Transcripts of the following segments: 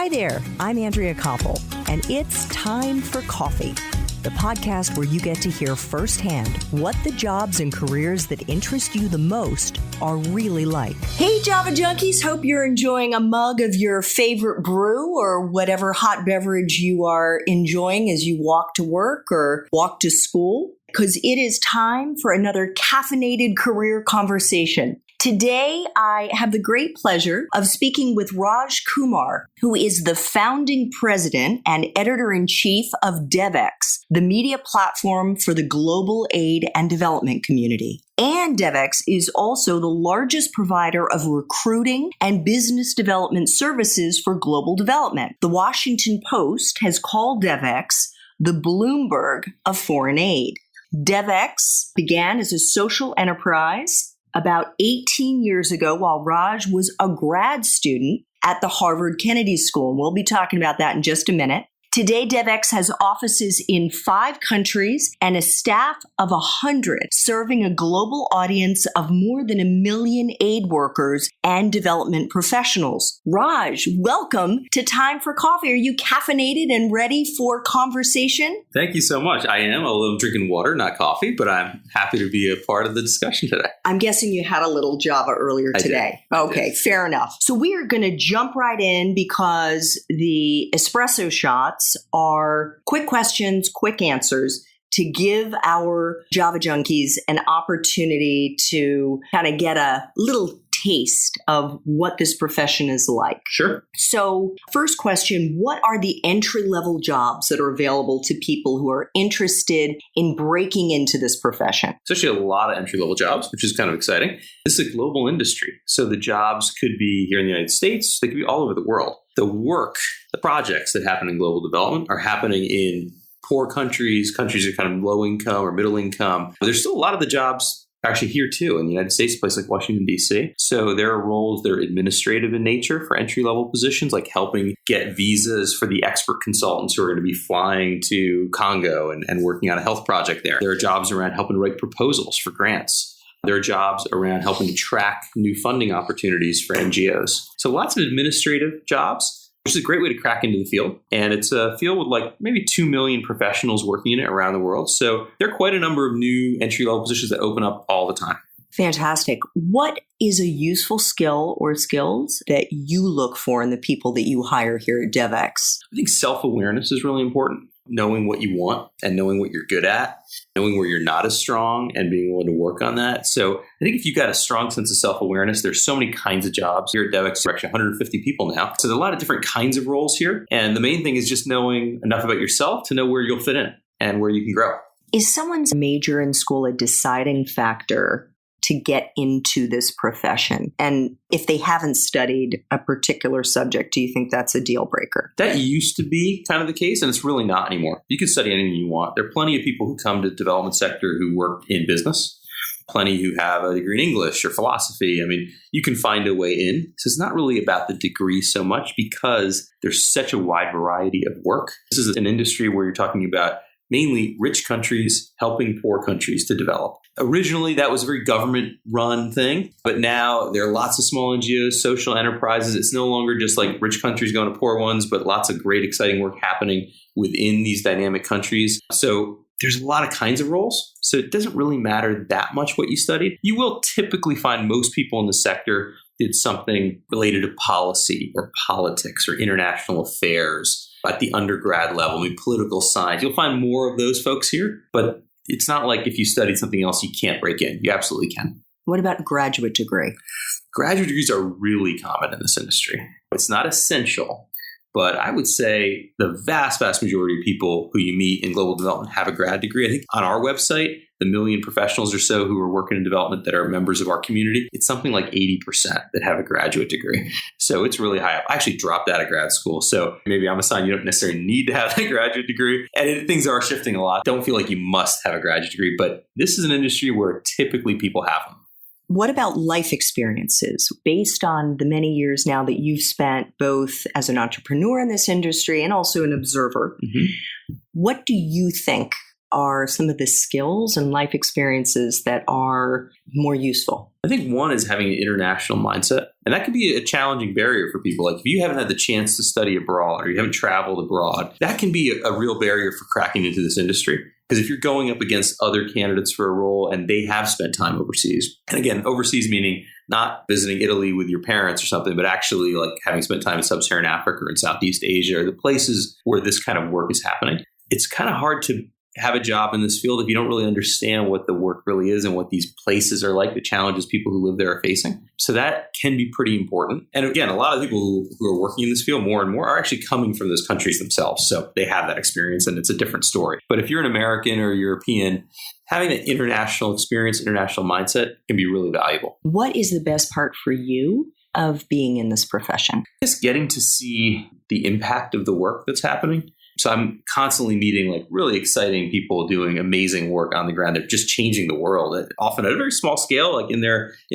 Hi there, I'm Andrea Koppel, and it's time for coffee, the podcast where you get to hear firsthand what the jobs and careers that interest you the most are really like. Hey, Java Junkies, hope you're enjoying a mug of your favorite brew or whatever hot beverage you are enjoying as you walk to work or walk to school, because it is time for another caffeinated career conversation. Today, I have the great pleasure of speaking with Raj Kumar, who is the founding president and editor-in-chief of Devex, the media platform for the global aid and development community. And Devex is also the largest provider of recruiting and business development services for global development. The Washington Post has called Devex the Bloomberg of foreign aid. Devex began as a social enterprise about 18 years ago while Raj was a grad student at the Harvard Kennedy School. And we'll be talking about that in just a minute. Today, Devex has offices in 5 countries and a staff of 100, serving a global audience of more than 1 million aid workers and development professionals. Raj, welcome to Time for Coffee. Are you caffeinated and ready for conversation? Thank you so much. I am, although I'm drinking water, not coffee, but I'm happy to be a part of the discussion today. I'm guessing you had a little Java earlier today. Okay, fair enough. So we are going to jump right in because the espresso shots are quick questions, quick answers to give our Java Junkies an opportunity to kind of get a little taste of what this profession is like. Sure. So first question, what are the entry-level jobs that are available to people who are interested in breaking into this profession? There's actually a lot of entry-level jobs, which is kind of exciting. This is a global industry. So the jobs could be here in the United States. They could be all over the world. The work, the projects that happen in global development are happening in poor countries that are kind of low income or middle income. But there's still a lot of the jobs actually here too in the United States, a place like Washington, D.C. So there are roles that are administrative in nature for entry-level positions, like helping get visas for the expert consultants who are going to be flying to Congo and working on a health project there. There are jobs around helping write proposals for grants. There are jobs around helping to track new funding opportunities for NGOs. So lots of administrative jobs, which is a great way to crack into the field. And it's a field with like maybe 2 million professionals working in it around the world. So there are quite a number of new entry-level positions that open up all the time. Fantastic. What is a useful skill or skills that you look for in the people that you hire here at Devex? I think self-awareness is really important. Knowing what you want and knowing what you're good at, knowing where you're not as strong and being willing to work on that. So I think if you've got a strong sense of self-awareness, there's so many kinds of jobs. Here at Devex, we're actually 150 people now. So there's a lot of different kinds of roles here. And the main thing is just knowing enough about yourself to know where you'll fit in and where you can grow. Is someone's major in school a deciding factor to get into this profession? And if they haven't studied a particular subject, do you think that's a deal breaker? That used to be kind of the case, and it's really not anymore. You can study anything you want. There are plenty of people who come to the development sector who work in business, plenty who have a degree in English or philosophy. I mean, you can find a way in. So it's not really about the degree so much because there's such a wide variety of work. This is an industry where you're talking about mainly rich countries helping poor countries to develop. Originally, that was a very government-run thing, but now there are lots of small NGOs, social enterprises. It's no longer just like rich countries going to poor ones, but lots of great, exciting work happening within these dynamic countries. So there's a lot of kinds of roles. So it doesn't really matter that much what you studied. You will typically find most people in the sector did something related to policy or politics or international affairs at the undergrad level, maybe political science. You'll find more of those folks here, but it's not like if you studied something else, you can't break in. You absolutely can. What about graduate degree? Graduate degrees are really common in this industry. It's not essential, but I would say the vast, vast majority of people who you meet in global development have a grad degree. I think on our website, the 1 million professionals or so who are working in development that are members of our community, it's something like 80% that have a graduate degree. So it's really high up. I actually dropped out of grad school. So maybe I'm a sign you don't necessarily need to have a graduate degree. And things are shifting a lot. Don't feel like you must have a graduate degree, but this is an industry where typically people have them. What about life experiences? Based on the many years now that you've spent both as an entrepreneur in this industry and also an observer, what do you think are some of the skills and life experiences that are more useful? I think one is having an international mindset. And that can be a challenging barrier for people. Like if you haven't had the chance to study abroad or you haven't traveled abroad, that can be a real barrier for cracking into this industry. Because if you're going up against other candidates for a role and they have spent time overseas, and again, overseas meaning not visiting Italy with your parents or something, but actually like having spent time in Sub-Saharan Africa or in Southeast Asia or the places where this kind of work is happening, it's kind of hard to have a job in this field if you don't really understand what the work really is and what these places are like, the challenges people who live there are facing. So that can be pretty important. And again, a lot of people who are working in this field more and more are actually coming from those countries themselves. So they have that experience and it's a different story. But if you're an American or European, having an international experience, international mindset can be really valuable. What is the best part for you of being in this profession? Just getting to see the impact of the work that's happening. So I'm constantly meeting like really exciting people doing amazing work on the ground. They're just changing the world, often at a very small scale, like in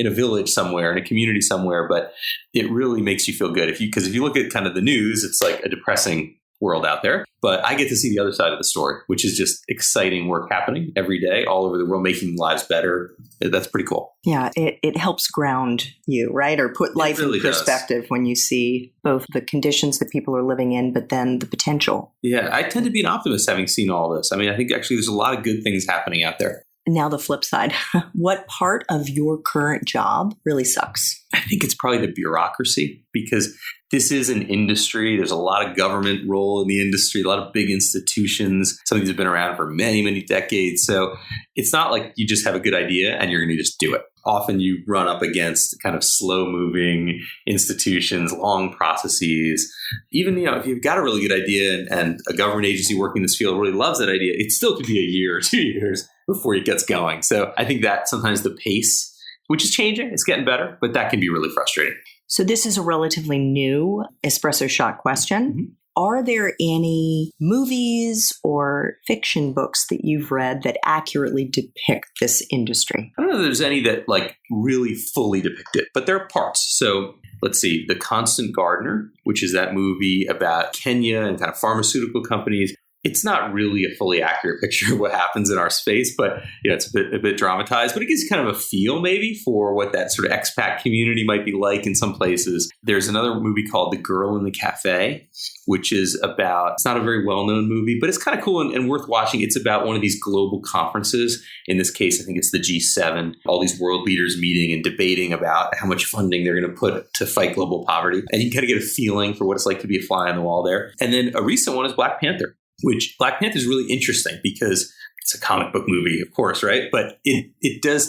a village somewhere, in a community somewhere. But it really makes you feel good because if you look at kind of the news, it's like a depressing world out there. But I get to see the other side of the story, which is just exciting work happening every day all over the world, making lives better. That's pretty cool. Yeah, it helps ground you, right? Or put life in perspective when you see both the conditions that people are living in, but then the potential. Yeah, I tend to be an optimist having seen all this. I mean, I think actually there's a lot of good things happening out there. Now the flip side, what part of your current job really sucks? I think it's probably the bureaucracy because this is an industry. There's a lot of government role in the industry, a lot of big institutions. Some of these have been around for many, many decades. So it's not like you just have a good idea and you're going to just do it. Often you run up against kind of slow moving institutions, long processes. Even, if you've got a really good idea and a government agency working in this field really loves that idea, it still could be a year or 2 years before it gets going. So I think that sometimes the pace, which is changing, it's getting better, but that can be really frustrating. So this is a relatively new espresso shot question. Mm-hmm. Are there any movies or fiction books that you've read that accurately depict this industry? I don't know if there's any that like really fully depict it, but there are parts. So let's see, The Constant Gardener, which is that movie about Kenya and kind of pharmaceutical companies. It's not really a fully accurate picture of what happens in our space, but it's a bit dramatized, but it gives you kind of a feel maybe for what that sort of expat community might be like in some places. There's another movie called The Girl in the Cafe, which is about, it's not a very well-known movie, but it's kind of cool and worth watching. It's about one of these global conferences. In this case, I think it's the G7, all these world leaders meeting and debating about how much funding they're going to put to fight global poverty. And you kind of get a feeling for what it's like to be a fly on the wall there. And then a recent one is Black Panther, which Black Panther is really interesting because it's a comic book movie, of course, right? But it does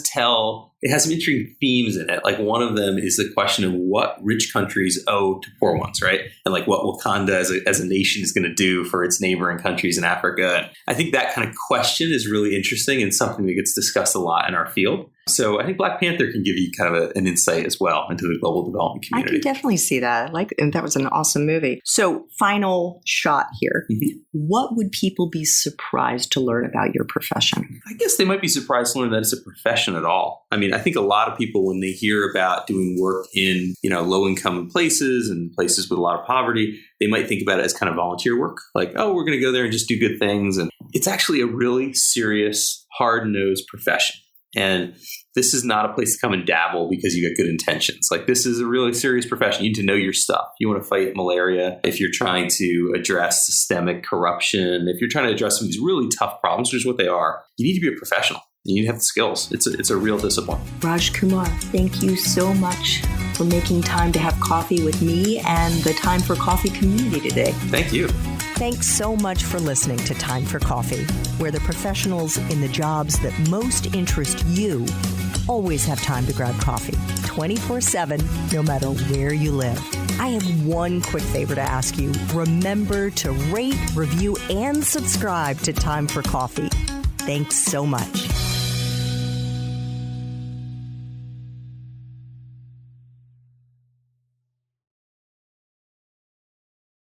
it has some interesting themes in it. Like one of them is the question of what rich countries owe to poor ones, right? And like what Wakanda as a nation is going to do for its neighboring countries in Africa. And I think that kind of question is really interesting and something that gets discussed a lot in our field. So I think Black Panther can give you kind of an insight as well into the global development community. I can definitely see that. That was an awesome movie. So final shot here. Mm-hmm. What would people be surprised to learn about your profession? I guess they might be surprised to learn that it's a profession at all. I mean, I think a lot of people, when they hear about doing work in, low-income places and places with a lot of poverty, they might think about it as kind of volunteer work. Like, oh, we're going to go there and just do good things. And it's actually a really serious, hard-nosed profession. And this is not a place to come and dabble because you got good intentions. Like this is a really serious profession. You need to know your stuff. You want to fight malaria. If you're trying to address systemic corruption, if you're trying to address some of these really tough problems, which is what they are, you need to be a professional. You need to have the skills. It's a real discipline. Raj Kumar, thank you so much for making time to have coffee with me and the Time for Coffee community today. Thank you. Thanks so much for listening to Time for Coffee, where the professionals in the jobs that most interest you always have time to grab coffee, 24/7, no matter where you live. I have one quick favor to ask you. Remember to rate, review, and subscribe to Time for Coffee. Thanks so much.